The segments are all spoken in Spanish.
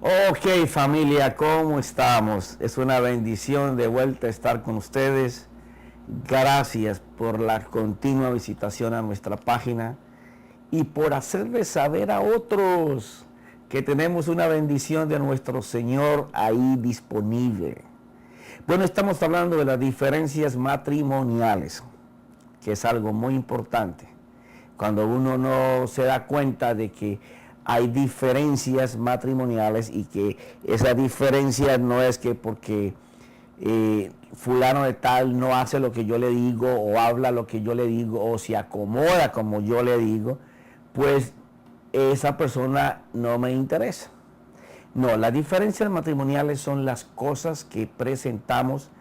Ok, familia, ¿cómo estamos? Es una bendición de vuelta estar con ustedes. Gracias por la continua visitación a nuestra página y por hacerles saber a otros que tenemos una bendición de nuestro Señor ahí disponible. Bueno, estamos hablando de las diferencias matrimoniales, que es algo muy importante. Cuando uno no se da cuenta de que hay diferencias matrimoniales y que esa diferencia no es que porque fulano de tal no hace lo que yo le digo o habla lo que yo le digo o se acomoda como yo le digo, pues esa persona no me interesa. No, las diferencias matrimoniales son las cosas que presentamos,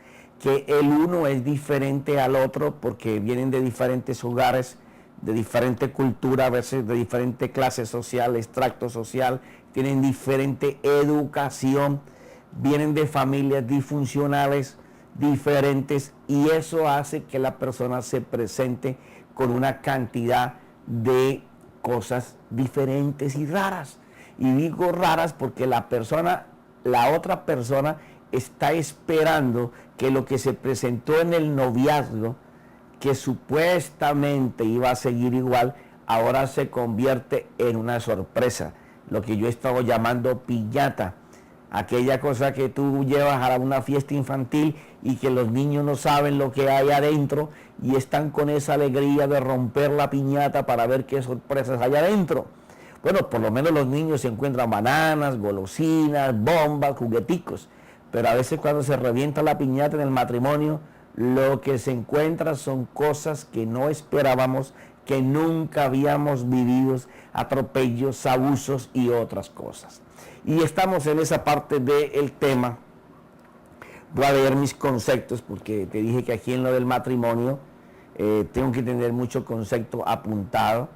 que el uno es diferente al otro porque vienen de diferentes hogares, de diferente cultura, a veces de diferente clase social, extracto social, tienen diferente educación, vienen de familias disfuncionales diferentes y eso hace que la persona se presente con una cantidad de cosas diferentes y raras. Y digo raras porque la otra persona está esperando que lo que se presentó en el noviazgo, que supuestamente iba a seguir igual, ahora se convierte en una sorpresa, lo que yo estaba llamando piñata, aquella cosa que tú llevas a una fiesta infantil y que los niños no saben lo que hay adentro y están con esa alegría de romper la piñata para ver qué sorpresas hay adentro. Bueno, por lo menos los niños se encuentran bananas, golosinas, bombas, jugueticos, pero a veces cuando se revienta la piñata en el matrimonio, lo que se encuentra son cosas que no esperábamos, que nunca habíamos vivido, atropellos, abusos y otras cosas. Y estamos en esa parte del tema. Voy a leer mis conceptos porque te dije que aquí en lo del matrimonio tengo que tener mucho concepto apuntado,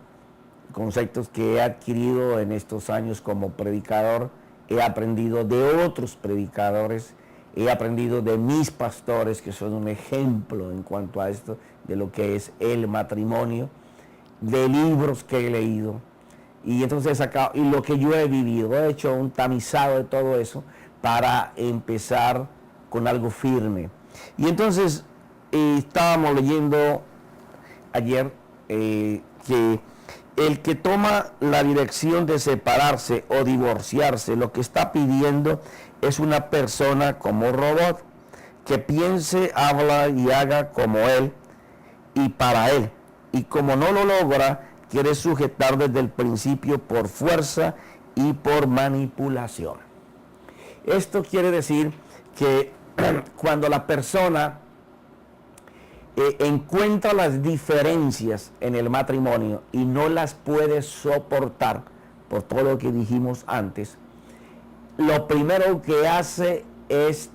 conceptos que he adquirido en estos años como predicador, he aprendido de otros predicadores, he aprendido de mis pastores que son un ejemplo en cuanto a esto, de lo que es el matrimonio, de libros que he leído. Y entonces acá, y lo que yo he vivido, he hecho un tamizado de todo eso para empezar con algo firme. Y entonces estábamos leyendo ayer que el que toma la dirección de separarse o divorciarse, lo que está pidiendo es una persona como robot, que piense, habla y haga como él y para él. Y como no lo logra, quiere sujetar desde el principio por fuerza y por manipulación. Esto quiere decir que cuando la persona encuentra las diferencias en el matrimonio y no las puede soportar por todo lo que dijimos antes, lo primero que hace es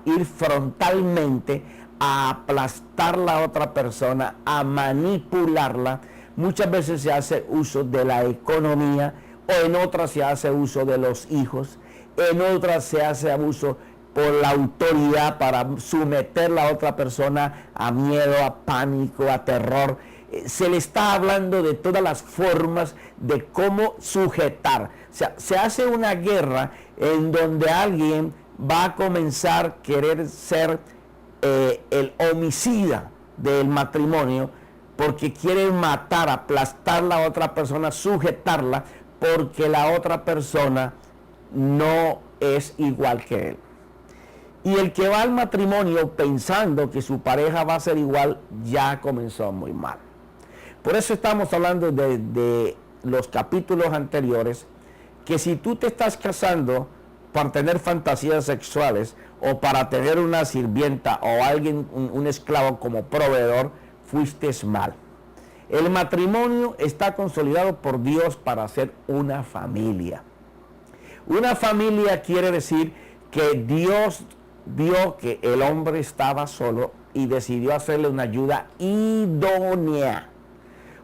ir frontalmente a aplastar a la otra persona, a manipularla. Muchas veces se hace uso de la economía, o en otras se hace uso de los hijos, en otras se hace abuso por la autoridad para someter a la otra persona a miedo, a pánico, a terror. Se le está hablando de todas las formas de cómo sujetar. O sea, se hace una guerra en donde alguien va a comenzar a querer ser el homicida del matrimonio porque quiere matar, aplastar a la otra persona, sujetarla, porque la otra persona no es igual que él. Y el que va al matrimonio pensando que su pareja va a ser igual, ya comenzó muy mal. Por eso estamos hablando de los capítulos anteriores, que si tú te estás casando para tener fantasías sexuales o para tener una sirvienta o alguien, un esclavo como proveedor, fuiste mal. El matrimonio está consolidado por Dios para hacer una familia. Una familia quiere decir que Dios vio que el hombre estaba solo y decidió hacerle una ayuda idónea.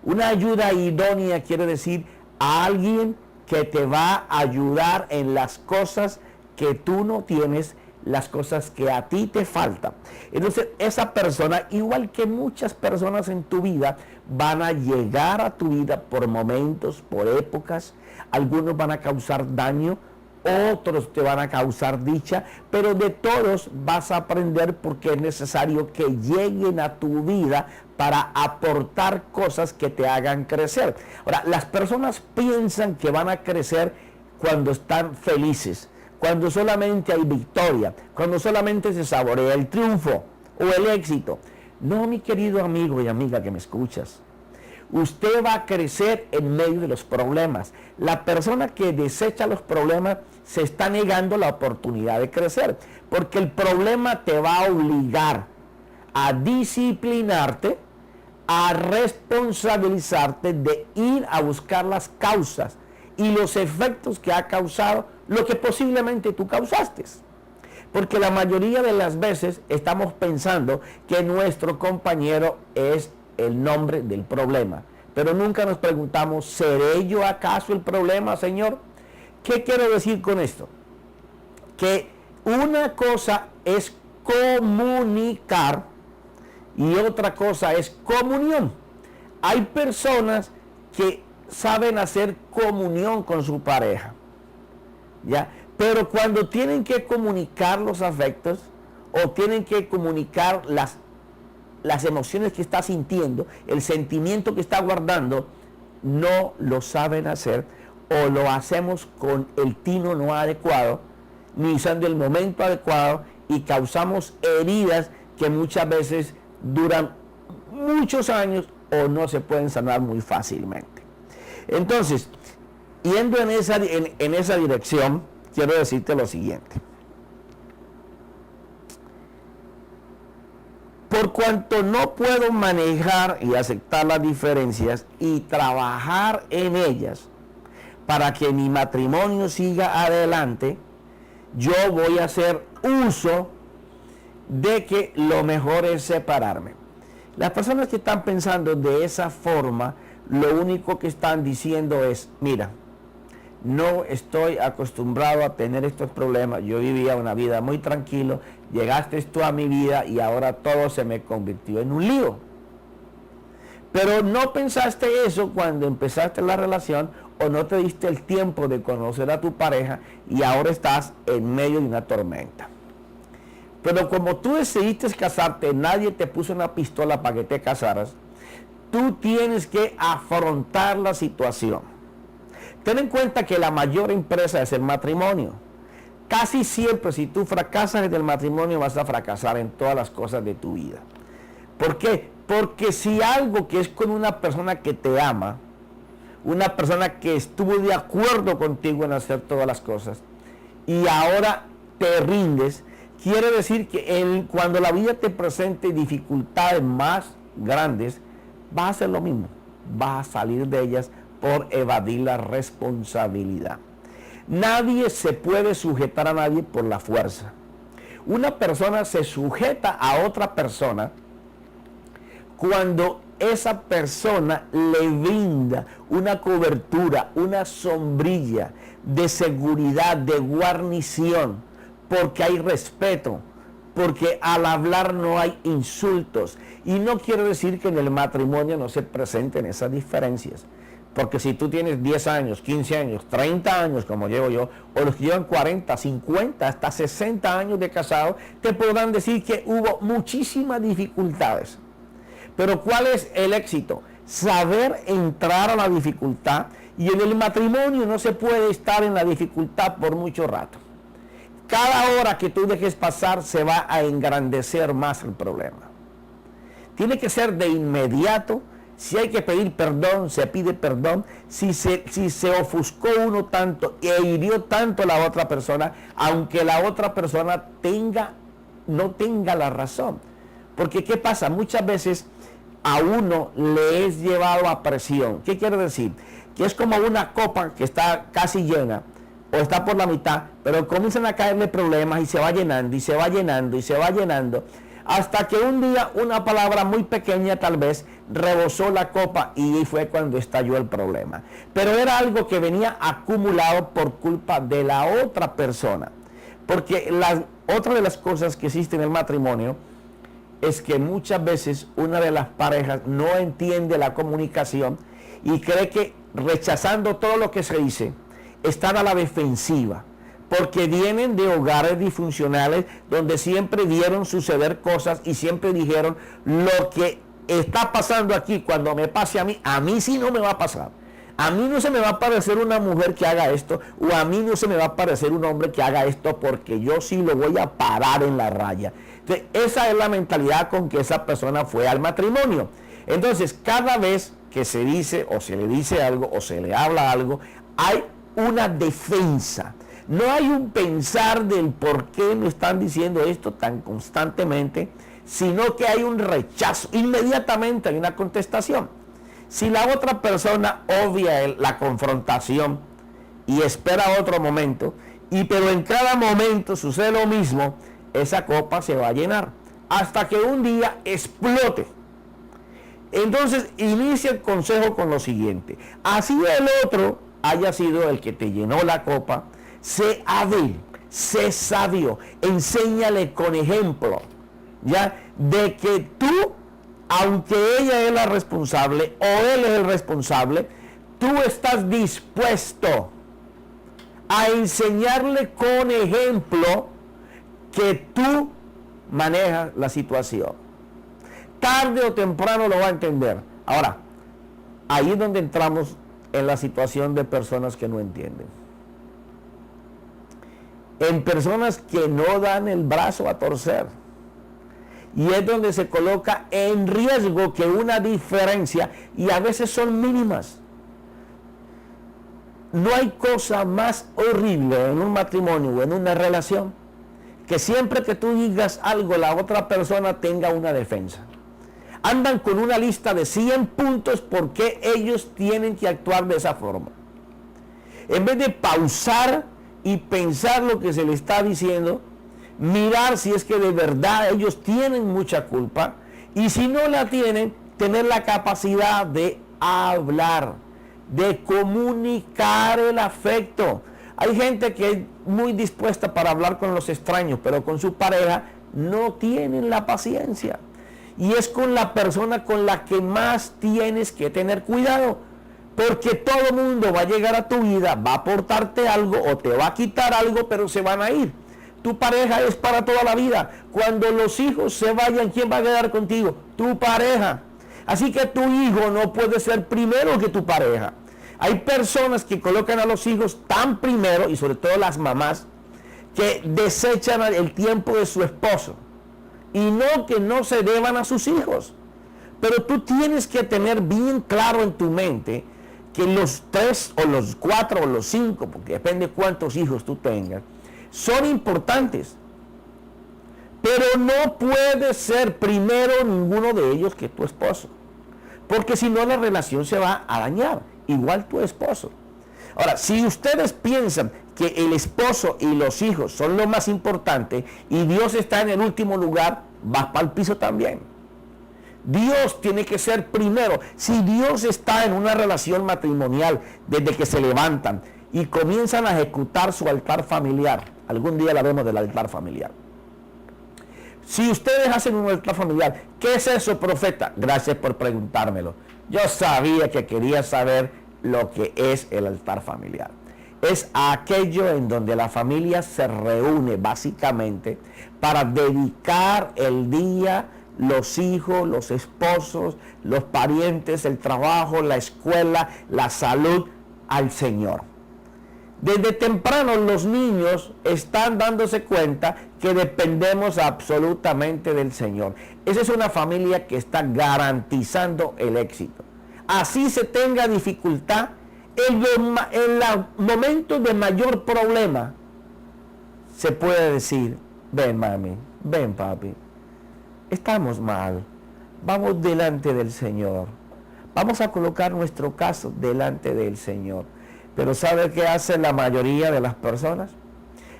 Una ayuda idónea quiere decir a alguien que te va a ayudar en las cosas que tú no tienes, las cosas que a ti te faltan. Entonces, esa persona, igual que muchas personas en tu vida, van a llegar a tu vida por momentos, por épocas. Algunos van a causar daño, otros te van a causar dicha, pero de todos vas a aprender porque es necesario que lleguen a tu vida para aportar cosas que te hagan crecer. Ahora, las personas piensan que van a crecer cuando están felices, cuando solamente hay victoria, cuando solamente se saborea el triunfo o el éxito. No, mi querido amigo y amiga que me escuchas. Usted va a crecer en medio de los problemas. La persona que desecha los problemas se está negando la oportunidad de crecer, porque el problema te va a obligar a disciplinarte, a responsabilizarte de ir a buscar las causas y los efectos que ha causado lo que posiblemente tú causaste. Porque la mayoría de las veces estamos pensando que nuestro compañero es el nombre del problema. Pero nunca nos preguntamos, ¿seré yo acaso el problema, Señor? ¿Qué quiero decir con esto? Que una cosa es comunicar y otra cosa es comunión. Hay personas que saben hacer comunión con su pareja, ¿ya? Pero cuando tienen que comunicar los afectos o tienen que comunicar las emociones que está sintiendo, el sentimiento que está guardando, no lo saben hacer o lo hacemos con el tino no adecuado, ni usando el momento adecuado y causamos heridas que muchas veces duran muchos años o no se pueden sanar muy fácilmente. Entonces, yendo en esa dirección, quiero decirte lo siguiente. Por cuanto no puedo manejar y aceptar las diferencias y trabajar en ellas para que mi matrimonio siga adelante, yo voy a hacer uso de que lo mejor es separarme. Las personas que están pensando de esa forma, lo único que están diciendo es, mira, no estoy acostumbrado a tener estos problemas, yo vivía una vida muy tranquilo, llegaste tú a mi vida y ahora todo se me convirtió en un lío. Pero no pensaste eso cuando empezaste la relación o no te diste el tiempo de conocer a tu pareja y ahora estás en medio de una tormenta. Pero como tú decidiste casarte, nadie te puso una pistola para que te casaras, tú tienes que afrontar la situación. Ten en cuenta que la mayor empresa es el matrimonio. Casi siempre si tú fracasas en el matrimonio vas a fracasar en todas las cosas de tu vida. ¿Por qué? Porque si algo que es con una persona que te ama, una persona que estuvo de acuerdo contigo en hacer todas las cosas y ahora te rindes, quiere decir que cuando la vida te presente dificultades más grandes, vas a hacer lo mismo, vas a salir de ellas por evadir la responsabilidad. Nadie se puede sujetar a nadie por la fuerza. Una persona se sujeta a otra persona cuando esa persona le brinda una cobertura, una sombrilla de seguridad, de guarnición, porque hay respeto, porque al hablar no hay insultos. Y no quiere decir que en el matrimonio no se presenten esas diferencias. Porque si tú tienes 10 años, 15 años, 30 años, como llevo yo, o los que llevan 40, 50, hasta 60 años de casado, te podrán decir que hubo muchísimas dificultades. Pero ¿cuál es el éxito? Saber entrar a la dificultad, y en el matrimonio no se puede estar en la dificultad por mucho rato. Cada hora que tú dejes pasar se va a engrandecer más el problema. Tiene que ser de inmediato. Si hay que pedir perdón, se pide perdón. Si se ofuscó uno tanto e hirió tanto a la otra persona, aunque la otra persona no tenga la razón. Porque ¿qué pasa? Muchas veces a uno le es llevado a presión. ¿Qué quiere decir? Que es como una copa que está casi llena o está por la mitad, pero comienzan a caerle problemas y se va llenando y se va llenando y se va llenando. Hasta que un día una palabra muy pequeña tal vez rebosó la copa y fue cuando estalló el problema. Pero era algo que venía acumulado por culpa de la otra persona. Porque otra de las cosas que existe en el matrimonio es que muchas veces una de las parejas no entiende la comunicación y cree que rechazando todo lo que se dice, están a la defensiva. porque vienen de hogares disfuncionales donde siempre vieron suceder cosas y siempre dijeron, lo que está pasando aquí, cuando me pase a mí sí no me va a pasar. A mí no se me va a parecer una mujer que haga esto, o a mí no se me va a parecer un hombre que haga esto, porque yo sí lo voy a parar en la raya. Entonces, esa es la mentalidad con que esa persona fue al matrimonio. Entonces, cada vez que se dice o se le dice algo o se le habla algo, hay una defensa. No hay un pensar del por qué me están diciendo esto tan constantemente, sino que hay un rechazo. Inmediatamente hay una contestación. Si la otra persona obvia la confrontación y espera otro momento, pero en cada momento sucede lo mismo, esa copa se va a llenar hasta que un día explote. Entonces inicia el consejo con lo siguiente: así el otro haya sido el que te llenó la copa, sé hábil, sé sabio, enséñale con ejemplo, ya, de que tú, aunque ella es la responsable o él es el responsable, tú estás dispuesto a enseñarle con ejemplo que tú manejas la situación. Tarde o temprano lo va a entender. Ahora, ahí es donde entramos en la situación de personas que no entienden. En personas que no dan el brazo a torcer. Y es donde se coloca en riesgo que una diferencia, y a veces son mínimas. No hay cosa más horrible en un matrimonio o en una relación que siempre que tú digas algo, la otra persona tenga una defensa. Andan con una lista de 100 puntos por qué ellos tienen que actuar de esa forma. En vez de pausar y pensar lo que se le está diciendo, mirar si es que de verdad ellos tienen mucha culpa, y si no la tienen, tener la capacidad de hablar, de comunicar el afecto. Hay gente que es muy dispuesta para hablar con los extraños, pero con su pareja no tienen la paciencia. Y es con la persona con la que más tienes que tener cuidado, porque todo el mundo va a llegar a tu vida, va a aportarte algo o te va a quitar algo, pero se van a ir. Tu pareja es para toda la vida. Cuando los hijos se vayan, ¿quién va a quedar contigo? Tu pareja. Así que tu hijo no puede ser primero que tu pareja. Hay personas que colocan a los hijos tan primero, y sobre todo las mamás, que desechan el tiempo de su esposo. Y no que no se deban a sus hijos. Pero tú tienes que tener bien claro en tu mente que los 3 o los 4 o los 5, porque depende cuántos hijos tú tengas, son importantes. Pero no puede ser primero ninguno de ellos que tu esposo. Porque si no, la relación se va a dañar. Igual tu esposo. Ahora, si ustedes piensan que el esposo y los hijos son lo más importante y Dios está en el último lugar, vas para el piso también. Dios tiene que ser primero. Si Dios está en una relación matrimonial desde que se levantan y comienzan a ejecutar su altar familiar, algún día hablaremos del altar familiar. Si ustedes hacen un altar familiar, ¿qué es eso, profeta? Gracias por preguntármelo. Yo sabía que quería saber lo que es el altar familiar. Es aquello en donde la familia se reúne básicamente para dedicar el día, los hijos, los esposos, los parientes, el trabajo, la escuela, la salud, al Señor. Desde temprano los niños están dándose cuenta que dependemos absolutamente del Señor. Esa es una familia que está garantizando el éxito. Así se tenga dificultad, en los momentos de mayor problema, se puede decir: ven mami, ven papi, estamos mal, vamos delante del Señor, vamos a colocar nuestro caso delante del Señor. Pero ¿sabe qué hace la mayoría de las personas?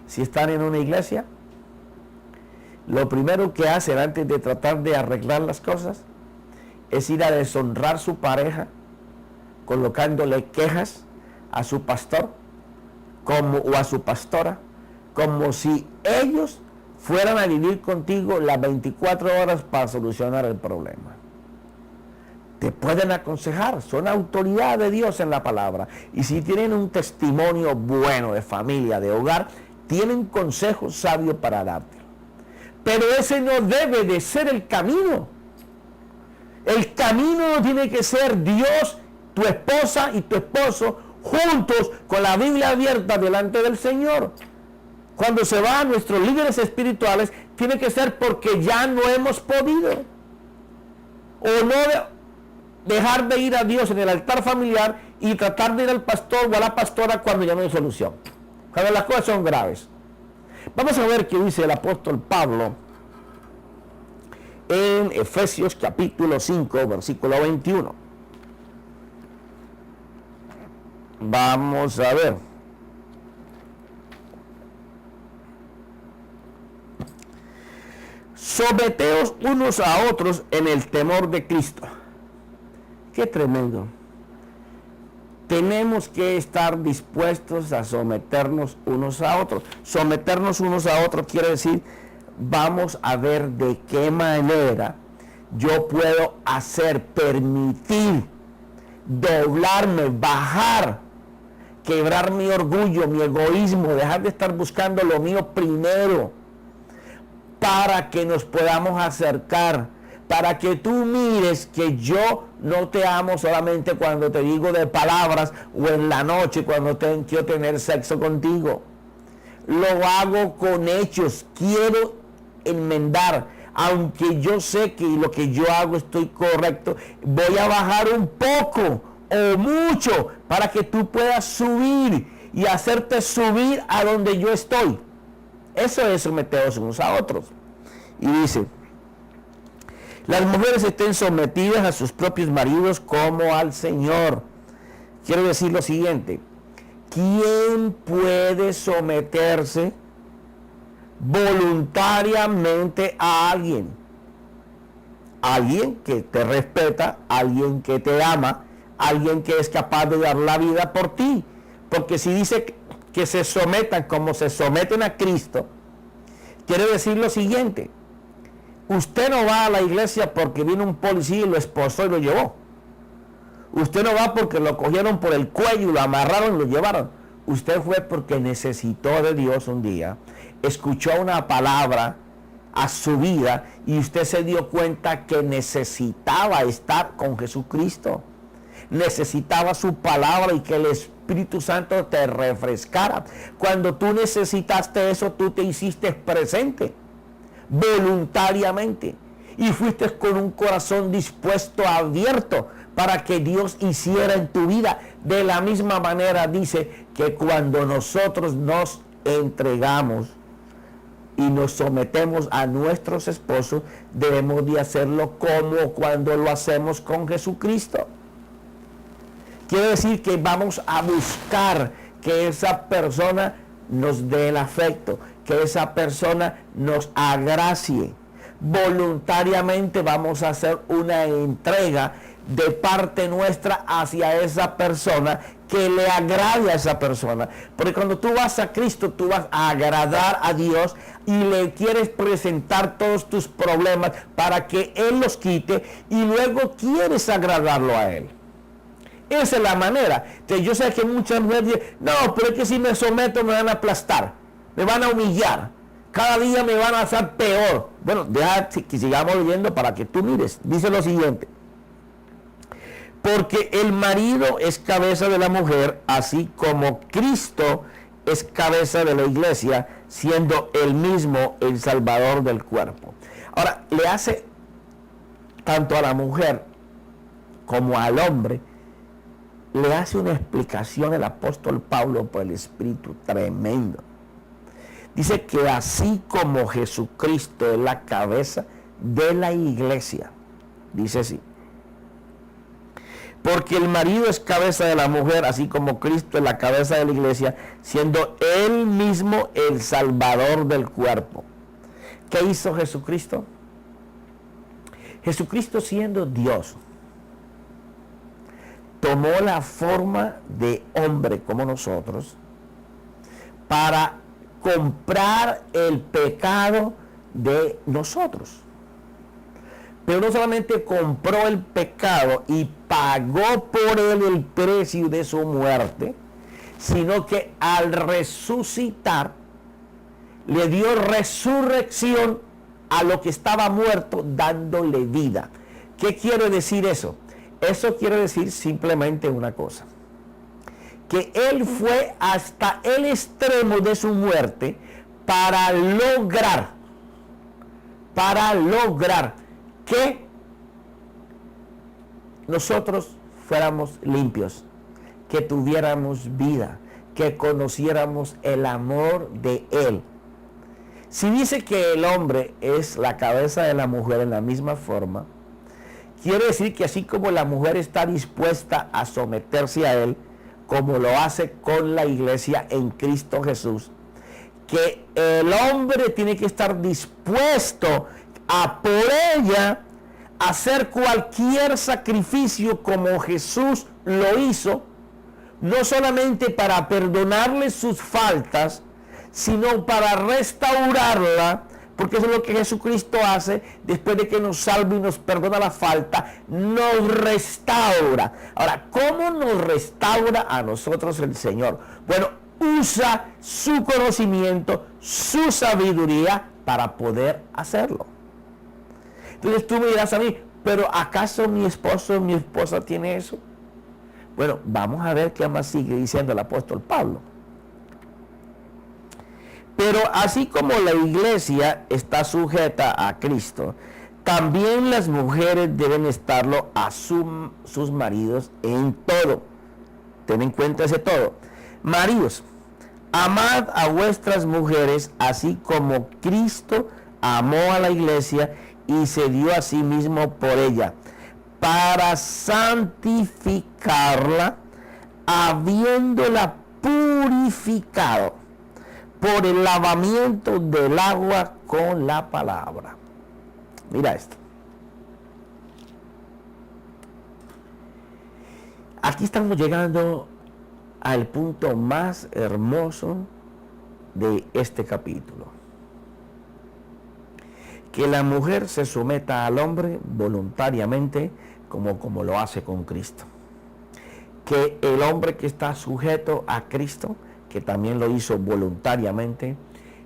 Si están en una iglesia, lo primero que hacen antes de tratar de arreglar las cosas es ir a deshonrar a su pareja, colocándole quejas a su pastor o a su pastora, como si ellos fueran a vivir contigo las 24 horas para solucionar el problema. Te pueden aconsejar, son autoridad de Dios en la palabra. Y si tienen un testimonio bueno de familia, de hogar, tienen consejo sabio para darte. Pero ese no debe de ser el camino. El camino tiene que ser Dios, tu esposa y tu esposo juntos con la Biblia abierta delante del Señor. Cuando se va a nuestros líderes espirituales, tiene que ser porque ya no hemos podido. O no dejar de ir a Dios en el altar familiar y tratar de ir al pastor o a la pastora cuando ya no hay solución. Cuando las cosas son graves. Vamos a ver qué dice el apóstol Pablo en Efesios capítulo 5, versículo 21. Vamos a ver. Someteos unos a otros en el temor de Cristo. Qué tremendo. Tenemos que estar dispuestos a someternos unos a otros. Someternos unos a otros quiere decir, vamos a ver de qué manera yo puedo hacer, permitir, doblarme, bajar, quebrar mi orgullo, mi egoísmo, dejar de estar buscando lo mío primero, para que nos podamos acercar, para que tú mires que yo no te amo solamente cuando te digo de palabras o en la noche cuando quiero tener sexo contigo. Lo hago con hechos, quiero enmendar, aunque yo sé que lo que yo hago estoy correcto, voy a bajar un poco o mucho para que tú puedas subir y hacerte subir a donde yo estoy. Eso es someteos unos a otros. Y dice, las mujeres estén sometidas a sus propios maridos como al Señor. Quiero decir lo siguiente, ¿quién puede someterse voluntariamente a alguien? Alguien que te respeta, alguien que te ama, alguien que es capaz de dar la vida por ti. Porque si dice que se sometan como se someten a Cristo, quiere decir lo siguiente, usted no va a la iglesia porque vino un policía y lo esposó y lo llevó. Usted no va porque lo cogieron por el cuello y lo amarraron y lo llevaron. Usted fue porque necesitó de Dios un día, escuchó una palabra a su vida y usted se dio cuenta que necesitaba estar con Jesucristo. Necesitaba su palabra y que el Espíritu Santo te refrescara. Cuando tú necesitaste eso, tú te hiciste presente voluntariamente y fuiste con un corazón dispuesto, abierto, para que Dios hiciera en tu vida. De la misma manera dice que cuando nosotros nos entregamos y nos sometemos a nuestros esposos, debemos de hacerlo como cuando lo hacemos con Jesucristo. Quiere decir que vamos a buscar que esa persona nos dé el afecto, que esa persona nos agracie. Voluntariamente vamos a hacer una entrega de parte nuestra hacia esa persona que le agrade a esa persona. Porque cuando tú vas a Cristo, tú vas a agradar a Dios y le quieres presentar todos tus problemas para que Él los quite y luego quieres agradarlo a Él. Esa es la manera. Entonces, yo sé que muchas mujeres dicen, no, pero es que si me someto me van a aplastar, me van a humillar, cada día me van a hacer peor. Bueno, deja que sigamos leyendo para que tú mires. Dice lo siguiente, porque el marido es cabeza de la mujer, así como Cristo es cabeza de la iglesia, siendo él mismo el salvador del cuerpo. Ahora, le hace tanto a la mujer como al hombre, le hace una explicación el apóstol Pablo por el Espíritu tremendo. Dice que así como Jesucristo es la cabeza de la iglesia, dice así, porque el marido es cabeza de la mujer, así como Cristo es la cabeza de la iglesia, siendo él mismo el salvador del cuerpo. ¿Qué hizo Jesucristo? Jesucristo, siendo Dios, tomó la forma de hombre como nosotros para comprar el pecado de nosotros. Pero no solamente compró el pecado y pagó por él el precio de su muerte, sino que al resucitar le dio resurrección a lo que estaba muerto, dándole vida. ¿Qué quiere decir eso? Eso quiere decir simplemente una cosa: que Él fue hasta el extremo de su muerte para lograr que nosotros fuéramos limpios, que tuviéramos vida, que conociéramos el amor de Él. Si dice que el hombre es la cabeza de la mujer en la misma forma, quiere decir que así como la mujer está dispuesta a someterse a Él, como lo hace con la iglesia en Cristo Jesús, que el hombre tiene que estar dispuesto a por ella hacer cualquier sacrificio como Jesús lo hizo, no solamente para perdonarle sus faltas, sino para restaurarla, porque eso es lo que Jesucristo hace después de que nos salva y nos perdona la falta, nos restaura. Ahora, ¿cómo nos restaura a nosotros el Señor? Bueno, usa su conocimiento, su sabiduría para poder hacerlo. Entonces tú me dirás a mí, ¿pero acaso mi esposo o mi esposa tiene eso? Bueno, vamos a ver qué más sigue diciendo el apóstol Pablo. Pero así como la iglesia está sujeta a Cristo, también las mujeres deben estarlo a sus maridos en todo. Ten en cuenta ese todo. Maridos, amad a vuestras mujeres así como Cristo amó a la iglesia y se dio a sí mismo por ella, para santificarla, habiéndola purificado por el lavamiento del agua con la palabra. Mira esto. Aquí estamos llegando al punto más hermoso de este capítulo. Que la mujer se someta al hombre voluntariamente como lo hace con Cristo. Que el hombre que está sujeto a Cristo, que también lo hizo voluntariamente,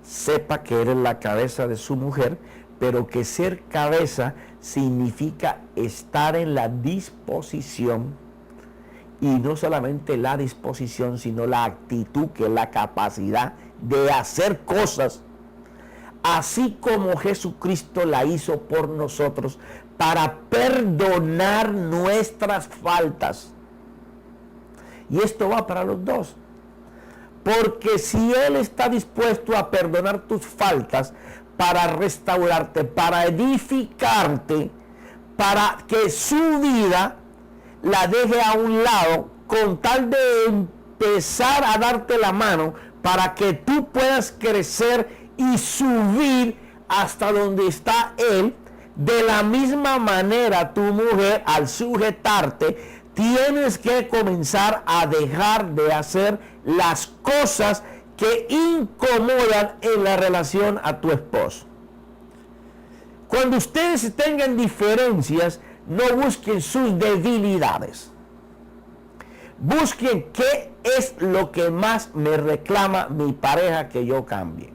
sepa que él es la cabeza de su mujer, pero que ser cabeza significa estar en la disposición, y no solamente la disposición, sino la actitud, que es la capacidad de hacer cosas, así como Jesucristo la hizo por nosotros, para perdonar nuestras faltas. Y esto va para los dos. Porque si Él está dispuesto a perdonar tus faltas, para restaurarte, para edificarte, para que su vida la deje a un lado, con tal de empezar a darte la mano, para que tú puedas crecer y subir hasta donde está Él. De la misma manera, tu mujer, al sujetarte, tienes que comenzar a dejar de hacer las cosas que incomodan en la relación a tu esposo. Cuando ustedes tengan diferencias, no busquen sus debilidades. Busquen qué es lo que más me reclama mi pareja que yo cambie.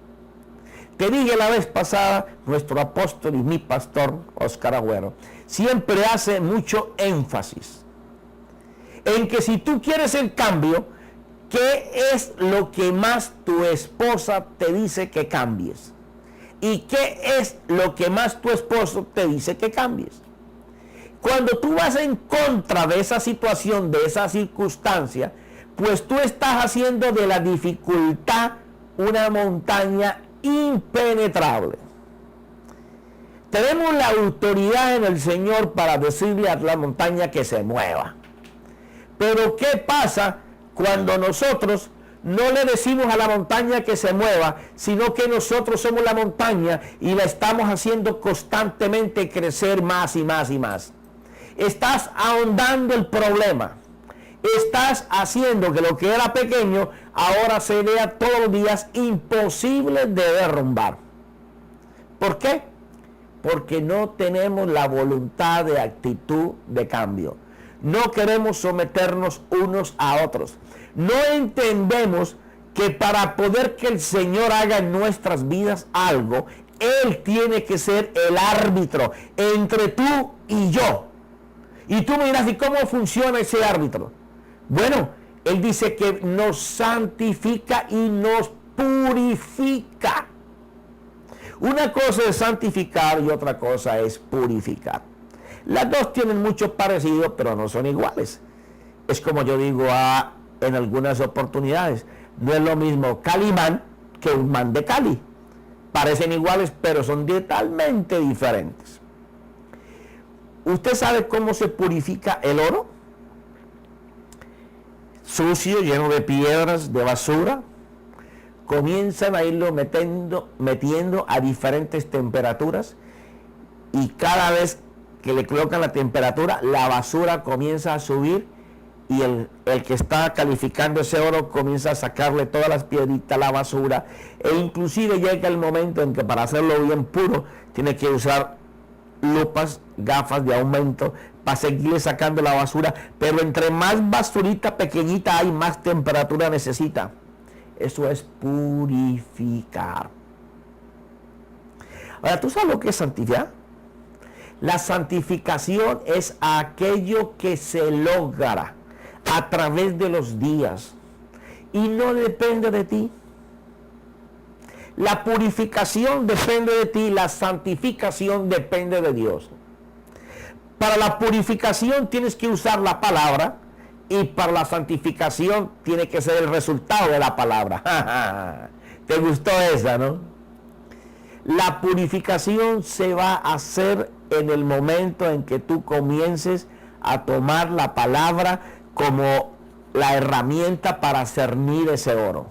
Te dije la vez pasada, nuestro apóstol y mi pastor, Oscar Agüero, siempre hace mucho énfasis en que si tú quieres el cambio, ¿qué es lo que más tu esposa te dice que cambies? ¿Y qué es lo que más tu esposo te dice que cambies? Cuando tú vas en contra de esa situación, de esa circunstancia, pues tú estás haciendo de la dificultad una montaña impenetrable. Tenemos la autoridad en el Señor para decirle a la montaña que se mueva. Pero ¿qué pasa cuando nosotros no le decimos a la montaña que se mueva, sino que nosotros somos la montaña y la estamos haciendo constantemente crecer más y más y más? Estás ahondando el problema. Estás haciendo que lo que era pequeño ahora se vea todos los días imposible de derrumbar. ¿Por qué? Porque no tenemos la voluntad de actitud de cambio. No queremos someternos unos a otros. No entendemos que para poder que el Señor haga en nuestras vidas algo, Él tiene que ser el árbitro entre tú y yo. Y tú me dirás, ¿y cómo funciona ese árbitro? Bueno, Él dice que nos santifica y nos purifica. Una cosa es santificar y otra cosa es purificar. Las dos tienen mucho parecido, pero no son iguales. Es como yo digo en algunas oportunidades. No es lo mismo Calimán que un man de Cali. Parecen iguales, pero son totalmente diferentes. ¿Usted sabe cómo se purifica el oro? Sucio, lleno de piedras, de basura. Comienzan a irlo metiendo a diferentes temperaturas, y cada vez que le colocan la temperatura, la basura comienza a subir, y el que está calificando ese oro comienza a sacarle todas las piedritas, la basura, e inclusive llega el momento en que para hacerlo bien puro tiene que usar lupas, gafas de aumento para seguirle sacando la basura, pero entre más basurita pequeñita hay, más temperatura necesita. Eso es purificar. Ahora, ¿tú sabes lo que es santificar? La santificación es aquello que se logra a través de los días y no depende de ti. La purificación depende de ti, la santificación depende de Dios. Para la purificación tienes que usar la palabra, y para la santificación tiene que ser el resultado de la palabra. ¿Te gustó esa, no? La purificación se va a hacer en el momento en que tú comiences a tomar la palabra como la herramienta para cernir ese oro.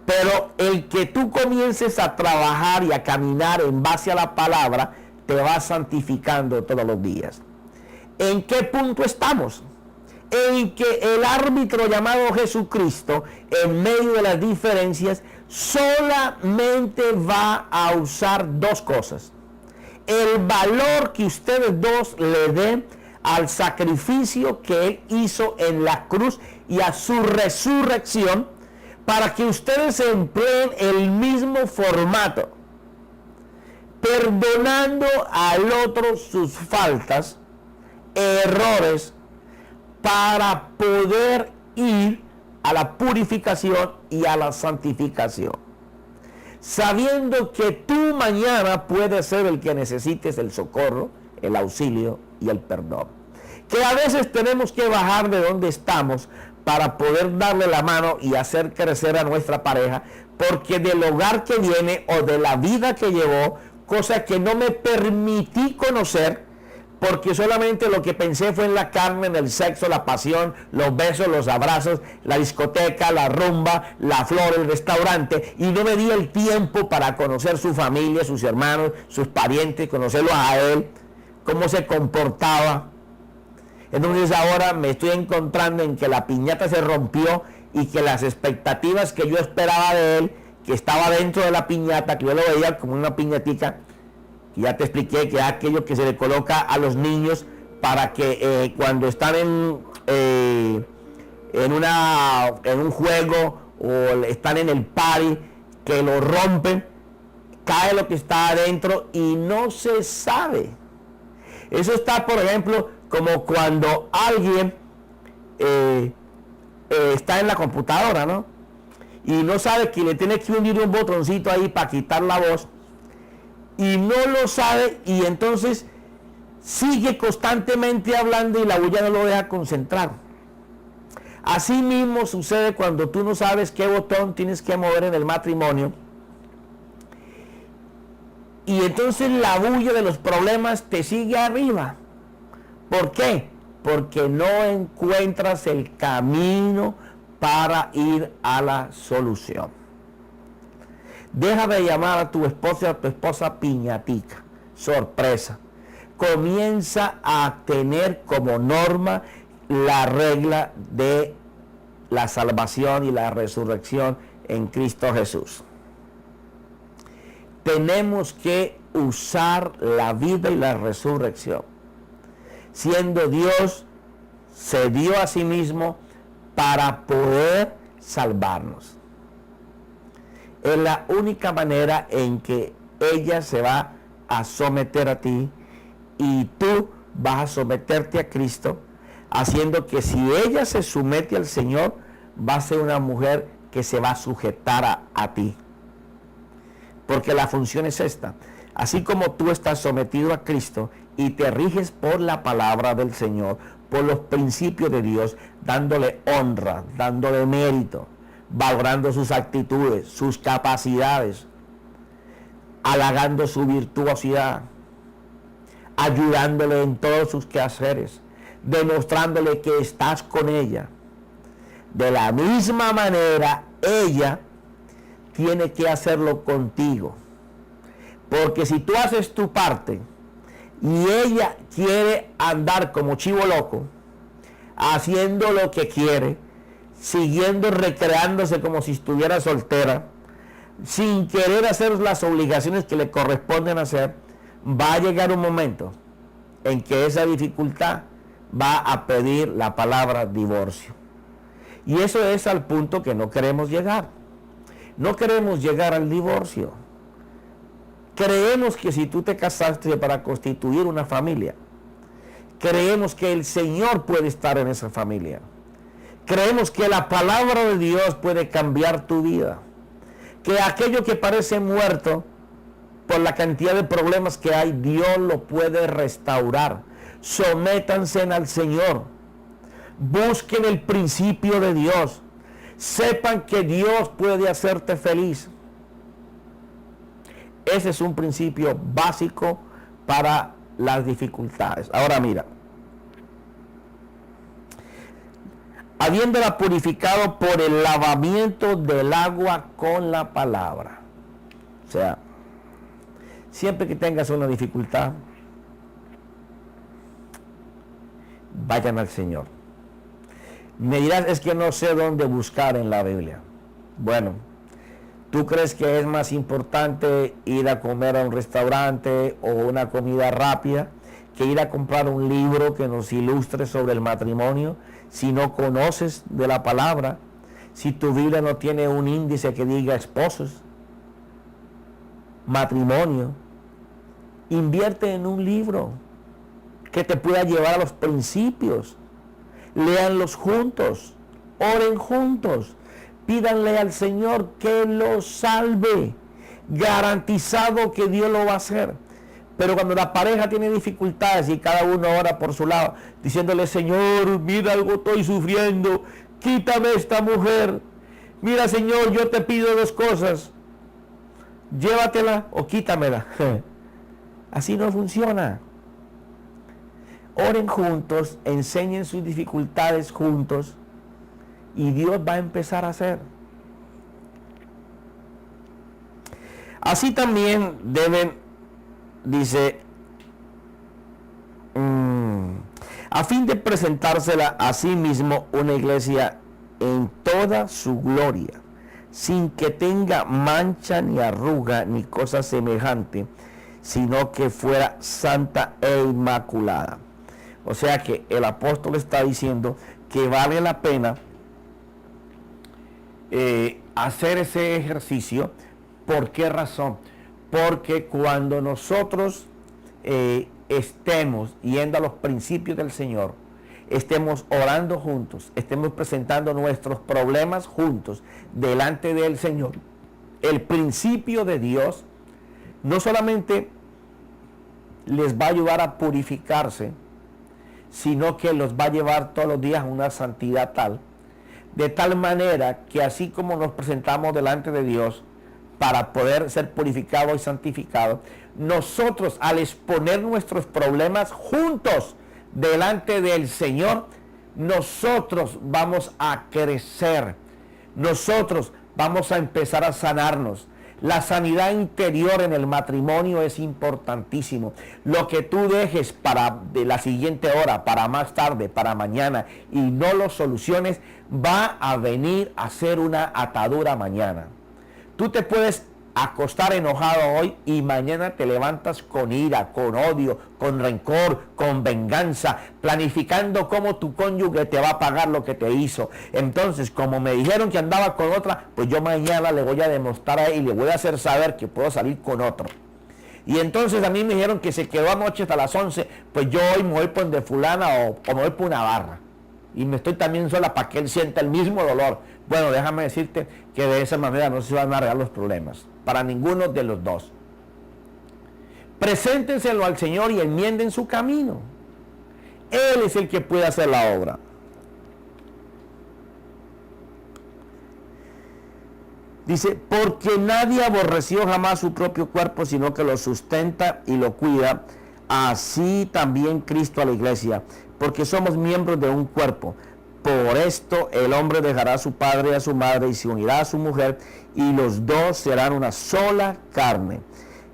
Pero el que tú comiences a trabajar y a caminar en base a la palabra, te va santificando todos los días. ¿En qué punto estamos? En que el árbitro llamado Jesucristo, en medio de las diferencias, solamente va a usar dos cosas: el valor que ustedes dos le den al sacrificio que Él hizo en la cruz y a su resurrección, para que ustedes empleen el mismo formato, perdonando al otro sus faltas, errores, para poder ir a la purificación y a la santificación, sabiendo que tú mañana puedes ser el que necesites el socorro, el auxilio y el perdón. Que a veces tenemos que bajar de donde estamos para poder darle la mano y hacer crecer a nuestra pareja, porque del hogar que viene o de la vida que llevó, cosa que no me permití conocer, porque solamente lo que pensé fue en la carne, en el sexo, la pasión, los besos, los abrazos, la discoteca, la rumba, la flor, el restaurante, y no me di el tiempo para conocer su familia, sus hermanos, sus parientes, conocerlos a él, cómo se comportaba. Entonces ahora me estoy encontrando en que la piñata se rompió y que las expectativas que yo esperaba de él, que estaba dentro de la piñata, que yo lo veía como una piñatica, y ya te expliqué que es aquello que se le coloca a los niños para que cuando están en un juego o están en el party, que lo rompen, cae lo que está adentro y no se sabe. Eso está, por ejemplo, como cuando alguien está en la computadora, ¿no? Y no sabe que le tiene que hundir un botoncito ahí para quitar la voz, y no lo sabe, y entonces sigue constantemente hablando y la bulla no lo deja concentrar. Así mismo sucede cuando tú no sabes qué botón tienes que mover en el matrimonio, y entonces la bulla de los problemas te sigue arriba. ¿Por qué? Porque no encuentras el camino para ir a la solución. Deja de llamar a tu esposa y a tu esposa piñatica, sorpresa. Comienza a tener como norma la regla de la salvación y la resurrección en Cristo Jesús. Tenemos que usar la vida y la resurrección. Siendo Dios, se dio a sí mismo para poder salvarnos. Es la única manera en que ella se va a someter a ti y tú vas a someterte a Cristo, haciendo que si ella se somete al Señor, va a ser una mujer que se va a sujetar a ti. Porque la función es esta. Así como tú estás sometido a Cristo y te riges por la palabra del Señor, por los principios de Dios, dándole honra, dándole mérito, valorando sus actitudes, sus capacidades, halagando su virtuosidad, ayudándole en todos sus quehaceres, demostrándole que estás con ella. De la misma manera, ella tiene que hacerlo contigo. Porque si tú haces tu parte y ella quiere andar como chivo loco, haciendo lo que quiere, siguiendo, recreándose como si estuviera soltera, sin querer hacer las obligaciones que le corresponden hacer, va a llegar un momento en que esa dificultad va a pedir la palabra divorcio. Y eso es al punto que no queremos llegar. No queremos llegar al divorcio. Creemos que si tú te casaste para constituir una familia, creemos que el Señor puede estar en esa familia. Creemos que la palabra de Dios puede cambiar tu vida. Que aquello que parece muerto, por la cantidad de problemas que hay, Dios lo puede restaurar. Sométanse al Señor. Busquen el principio de Dios. Sepan que Dios puede hacerte feliz. Ese es un principio básico para las dificultades. Ahora mira. Habiéndola purificado por el lavamiento del agua con la palabra. O sea, siempre que tengas una dificultad, vayan al Señor. Me dirás, es que no sé dónde buscar en la Biblia. Bueno, ¿tú crees que es más importante ir a comer a un restaurante o una comida rápida que ir a comprar un libro que nos ilustre sobre el matrimonio? Si no conoces de la palabra, si tu Biblia no tiene un índice que diga esposos, matrimonio, invierte en un libro que te pueda llevar a los principios. Léanlos juntos, oren juntos, pídanle al Señor que los salve. Garantizado que Dios lo va a hacer. Pero cuando la pareja tiene dificultades y cada uno ora por su lado, diciéndole, Señor, mira algo estoy sufriendo, quítame esta mujer. Mira, Señor, yo te pido dos cosas, llévatela o quítamela. Así no funciona. Oren juntos, enseñen sus dificultades juntos y Dios va a empezar a hacer. Así también deben, dice, a fin de presentársela a sí mismo una iglesia en toda su gloria, sin que tenga mancha ni arruga ni cosa semejante, sino que fuera santa e inmaculada. O sea que el apóstol está diciendo que vale la pena hacer ese ejercicio. ¿Por qué razón? Porque cuando nosotros estemos yendo a los principios del Señor, estemos orando juntos, estemos presentando nuestros problemas juntos delante del Señor, el principio de Dios no solamente les va a ayudar a purificarse, sino que los va a llevar todos los días a una santidad tal, de tal manera que así como nos presentamos delante de Dios para poder ser purificados y santificados, nosotros al exponer nuestros problemas juntos delante del Señor, nosotros vamos a crecer, nosotros vamos a empezar a sanarnos. La sanidad interior en el matrimonio es importantísimo. Lo que tú dejes para de la siguiente hora, para más tarde, para mañana, y no lo soluciones, va a venir a ser una atadura mañana. Tú te puedes acostar enojado hoy y mañana te levantas con ira, con odio, con rencor, con venganza, planificando cómo tu cónyuge te va a pagar lo que te hizo. Entonces, como me dijeron que andaba con otra, pues yo mañana le voy a demostrar a él y le voy a hacer saber que puedo salir con otro. Y entonces a mí me dijeron que se quedó anoche hasta las 11, pues yo hoy me voy por donde fulana o me voy por una barra. Y me estoy también sola para que él sienta el mismo dolor. Bueno, déjame decirte que de esa manera no se van a arreglar los problemas. Para ninguno de los dos. Preséntenselo al Señor y enmienden su camino. Él es el que puede hacer la obra. Dice, porque nadie aborreció jamás su propio cuerpo, sino que lo sustenta y lo cuida, así también Cristo a la iglesia, porque somos miembros de un cuerpo. Por esto el hombre dejará a su padre y a su madre y se unirá a su mujer, y los dos serán una sola carne.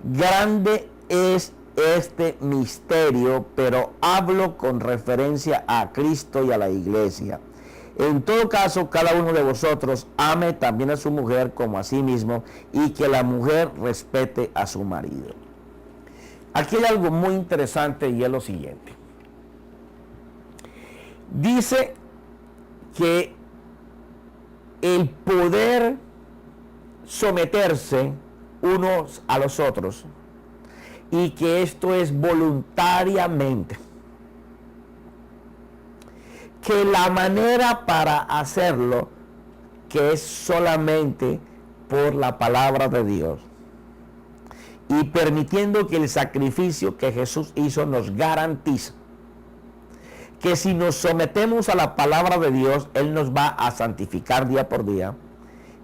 Grande es este misterio, pero hablo con referencia a Cristo y a la iglesia. En todo caso, cada uno de vosotros ame también a su mujer como a sí mismo, y que la mujer respete a su marido. Aquí hay algo muy interesante y es lo siguiente. Dice que el poder someterse unos a los otros y que esto es voluntariamente. Que la manera para hacerlo, que es solamente por la palabra de Dios, y permitiendo que el sacrificio que Jesús hizo nos garantiza que si nos sometemos a la palabra de Dios, Él nos va a santificar día por día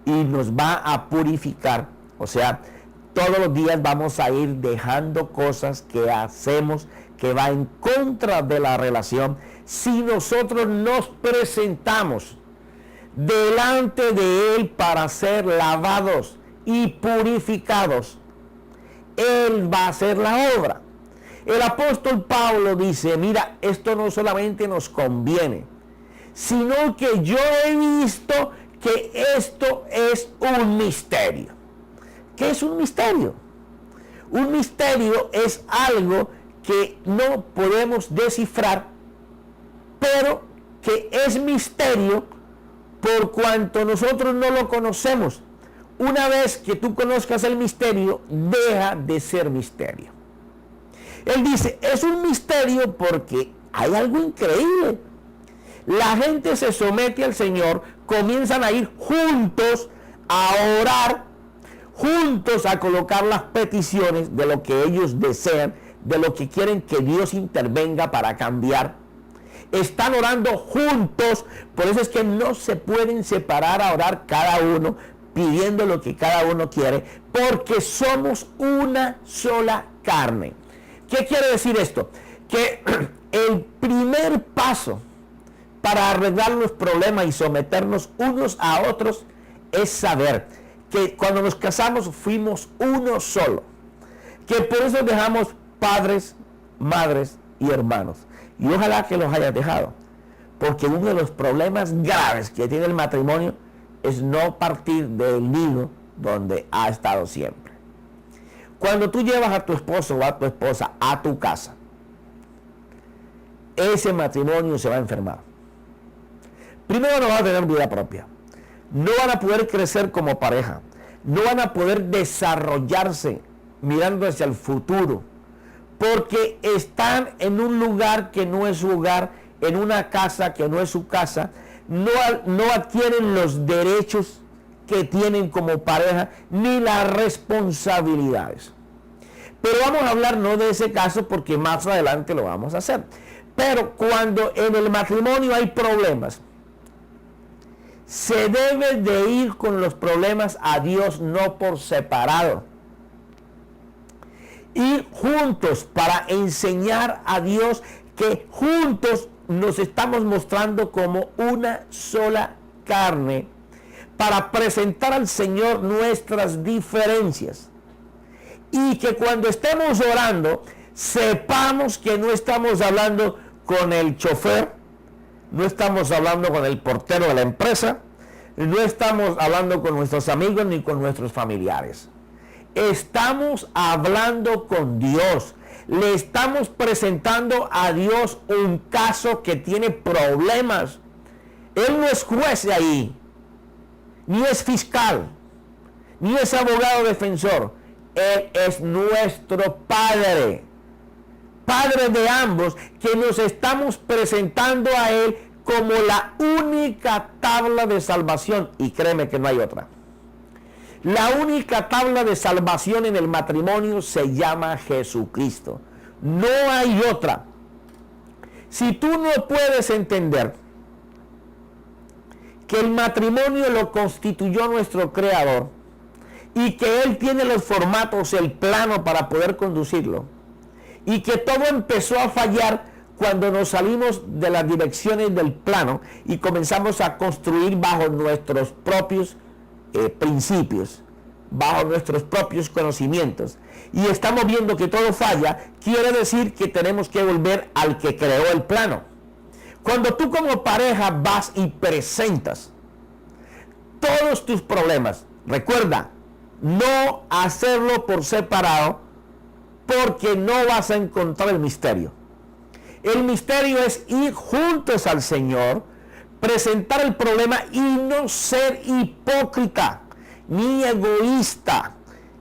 y nos va a purificar. O sea, todos los días vamos a ir dejando cosas que hacemos que va en contra de la relación. Si nosotros nos presentamos delante de Él para ser lavados y purificados, Él va a hacer la obra. El apóstol Pablo dice, mira, esto no solamente nos conviene, sino que yo he visto que esto es un misterio. ¿Qué es un misterio? Un misterio es algo que no podemos descifrar, pero que es misterio por cuanto nosotros no lo conocemos. Una vez que tú conozcas el misterio, deja de ser misterio. Él dice, es un misterio porque hay algo increíble. La gente se somete al Señor, comienzan a ir juntos a orar, juntos a colocar las peticiones de lo que ellos desean, de lo que quieren que Dios intervenga para cambiar. Están orando juntos, por eso es que no se pueden separar a orar cada uno, pidiendo lo que cada uno quiere, porque somos una sola carne. ¿Qué quiere decir esto? Que el primer paso para arreglar los problemas y someternos unos a otros es saber que cuando nos casamos fuimos uno solo. Que por eso dejamos padres, madres y hermanos. Y ojalá que los hayas dejado. Porque uno de los problemas graves que tiene el matrimonio es no partir del nido donde ha estado siempre. Cuando tú llevas a tu esposo o a tu esposa a tu casa, ese matrimonio se va a enfermar. Primero no van a tener vida propia. No van a poder crecer como pareja. No van a poder desarrollarse mirando hacia el futuro. Porque están en un lugar que no es su hogar, en una casa que no es su casa. No adquieren los derechos que tienen como pareja, ni las responsabilidades. Pero vamos a hablar no de ese caso porque más adelante lo vamos a hacer. Pero cuando en el matrimonio hay problemas, se debe de ir con los problemas a Dios, no por separado. Ir juntos para enseñar a Dios que juntos nos estamos mostrando como una sola carne, para presentar al Señor nuestras diferencias. Y que cuando estemos orando, sepamos que no estamos hablando con el chofer, no estamos hablando con el portero de la empresa, no estamos hablando con nuestros amigos ni con nuestros familiares. Estamos hablando con Dios. Le estamos presentando a Dios un caso que tiene problemas. Él no es juez de ahí, ni es fiscal, ni es abogado defensor. Él es nuestro Padre. Padre de ambos, que nos estamos presentando a Él como la única tabla de salvación. Y créeme que no hay otra. La única tabla de salvación en el matrimonio se llama Jesucristo. No hay otra. Si tú no puedes entender que el matrimonio lo constituyó nuestro Creador y que Él tiene los formatos, el plano para poder conducirlo, y que todo empezó a fallar cuando nos salimos de las direcciones del plano y comenzamos a construir bajo nuestros propios principios, bajo nuestros propios conocimientos, y estamos viendo que todo falla, quiere decir que tenemos que volver al que creó el plano. Cuando tú como pareja vas y presentas todos tus problemas, recuerda, no hacerlo por separado, porque no vas a encontrar el misterio. El misterio es ir juntos al Señor, presentar el problema y no ser hipócrita, ni egoísta,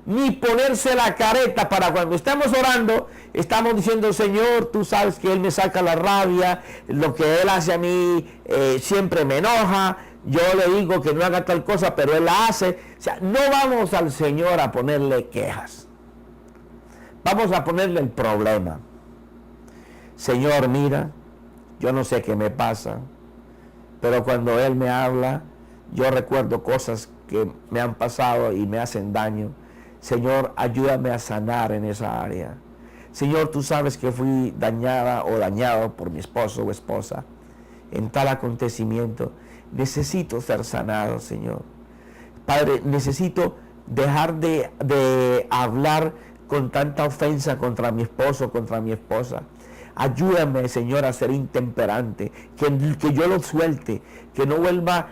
ni ponerse la careta para cuando estamos orando, estamos diciendo, Señor, tú sabes que Él me saca la rabia, lo que Él hace a mí siempre me enoja, yo le digo que no haga tal cosa, pero Él la hace. O sea, no vamos al Señor a ponerle quejas, vamos a ponerle el problema. Señor, mira, yo no sé qué me pasa, pero cuando Él me habla, yo recuerdo cosas que me han pasado y me hacen daño. Señor, ayúdame a sanar en esa área. Señor, tú sabes que fui dañada o dañado por mi esposo o esposa en tal acontecimiento. Necesito ser sanado, Señor. Padre, necesito dejar de hablar con tanta ofensa contra mi esposo, contra mi esposa. Ayúdame, Señor, a ser intemperante, que yo lo suelte, que no vuelva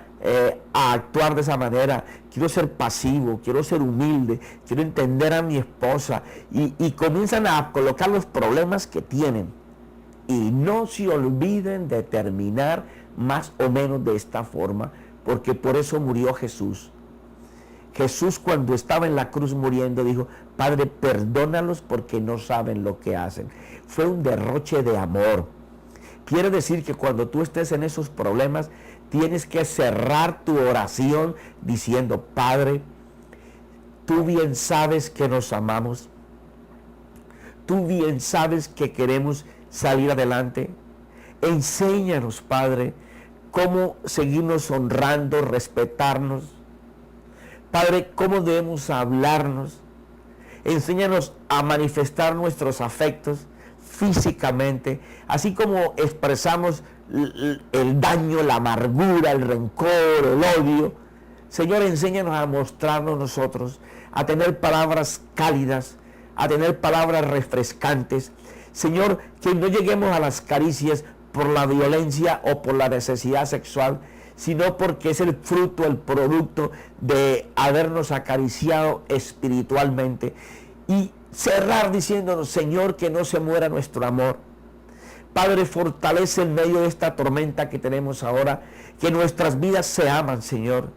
a actuar de esa manera. Quiero ser pasivo, quiero ser humilde, quiero entender a mi esposa. Y comienzan a colocar los problemas que tienen. Y no se olviden de terminar más o menos de esta forma, porque por eso murió Jesús. Jesús, cuando estaba en la cruz muriendo, dijo, Padre, perdónalos porque no saben lo que hacen. Fue un derroche de amor. Quiere decir que cuando tú estés en esos problemas, tienes que cerrar tu oración diciendo, Padre, tú bien sabes que nos amamos. Tú bien sabes que queremos salir adelante. Enséñanos, Padre, cómo seguirnos honrando, respetarnos. Padre, cómo debemos hablarnos. Enséñanos a manifestar nuestros afectos físicamente, así como expresamos el daño, la amargura, el rencor, el odio. Señor, enséñanos a mostrarnos nosotros, a tener palabras cálidas, a tener palabras refrescantes. Señor, que no lleguemos a las caricias por la violencia o por la necesidad sexual, sino porque es el fruto, el producto de habernos acariciado espiritualmente. Y cerrar diciéndonos, Señor, que no se muera nuestro amor. Padre, fortalece en medio de esta tormenta que tenemos ahora, que nuestras vidas se aman, Señor.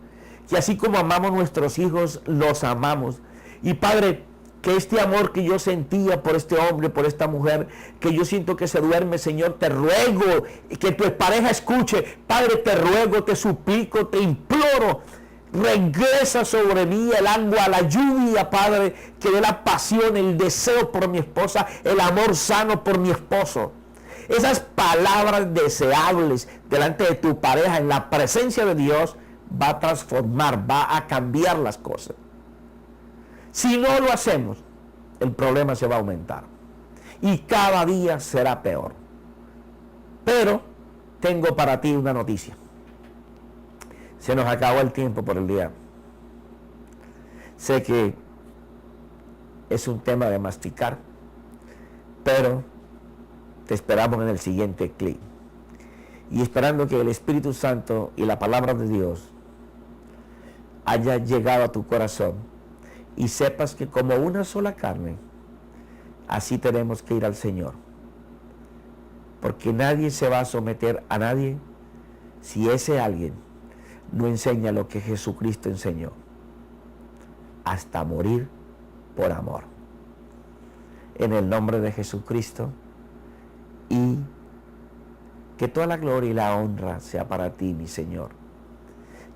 Que así como amamos a nuestros hijos, los amamos. Y Padre, que este amor que yo sentía por este hombre, por esta mujer, que yo siento que se duerme, Señor, te ruego que tu pareja escuche. Padre, te ruego, te suplico, te imploro, regresa sobre mí el agua, la lluvia, Padre, que dé la pasión, el deseo por mi esposa, el amor sano por mi esposo. Esas palabras deseables delante de tu pareja, en la presencia de Dios, va a transformar, va a cambiar las cosas. Si no lo hacemos, el problema se va a aumentar y cada día será peor. Pero tengo para ti una noticia. Se nos acabó el tiempo por el día. Sé que es un tema de masticar, pero te esperamos en el siguiente clip. Y esperando que el Espíritu Santo y la palabra de Dios haya llegado a tu corazón y sepas que como una sola carne, así tenemos que ir al Señor. Porque nadie se va a someter a nadie si ese alguien no enseña lo que Jesucristo enseñó, hasta morir por amor. En el nombre de Jesucristo, y que toda la gloria y la honra sea para ti, mi Señor.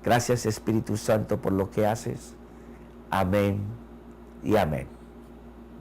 Gracias, Espíritu Santo, por lo que haces. Amén y amén.